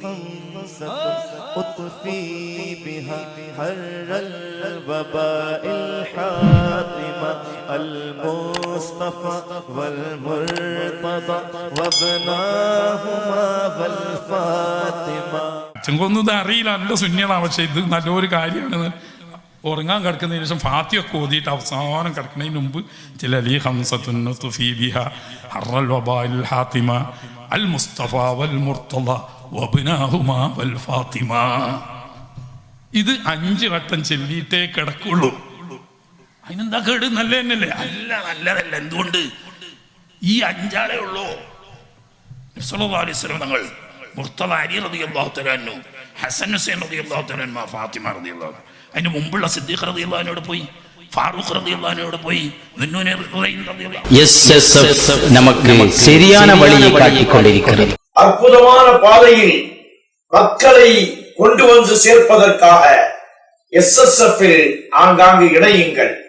خمسة أطفي بها حر الوباء الحاطمة المصطفى والمرتضى وابناهما والفاطمة. ചെങ്കൊന്നും ഇത് അറിയില്ല, നല്ല സുന്യതാണ്. പക്ഷെ ഇത് നല്ലൊരു കാര്യമാണ്. ഉറങ്ങാൻ കിടക്കുന്നതിന് ശേഷം ഫാത്തിയൊക്കെ ഓതിയിട്ട് അവസാനം കിടക്കുന്നതിന് മുമ്പ് ചില ലീ ഹംസത്തുന്നത്തു ഫീ ബിഹാ ഹർറൽ വബാഇൽ ഹാത്തിമ അൽ മുസ്തഫ വൽ മുർത്തള വബ്നാഹുമാ വൽ ഫാത്തിമ. ഇത് 5 വട്ടം ചൊല്ലിയിട്ടേ കിടക്കുള്ളൂ. അതിനെന്താ കേട്? നല്ല തന്നെയല്ലേ? അല്ല, നല്ലതല്ല. എന്തുകൊണ്ട്? ഈ 5 ആളേ ഉള്ളൂ. സല്ലല്ലാഹു അലൈഹി വസല്ലം തങ്ങൾ മുർത്തള അലി റളിയല്ലാഹു തആല അൻഹു, ഹസൻ ഹുസൈൻ റളിയല്ലാഹു തആല അൻഹു, ഫാത്തിമ റളിയല്ലാഹു തആല. അതിന് മുമ്പുള്ള സിദ്ദീഖ് റളിയല്ലാഹു അൻഹുവിനോട് പോയി, ഫാറൂഖ് റളിയല്ലാഹു അൻഹുവിനോട് പോയി, நமக்கு சரியான வழியை காட்டிக்கொண்டிருக்கிறது. அற்புதமான பாதையில் மக்களை கொண்டு வந்து சேர்ப்பதற்காக SSF ஆங்காங்கு இணையுங்கள்.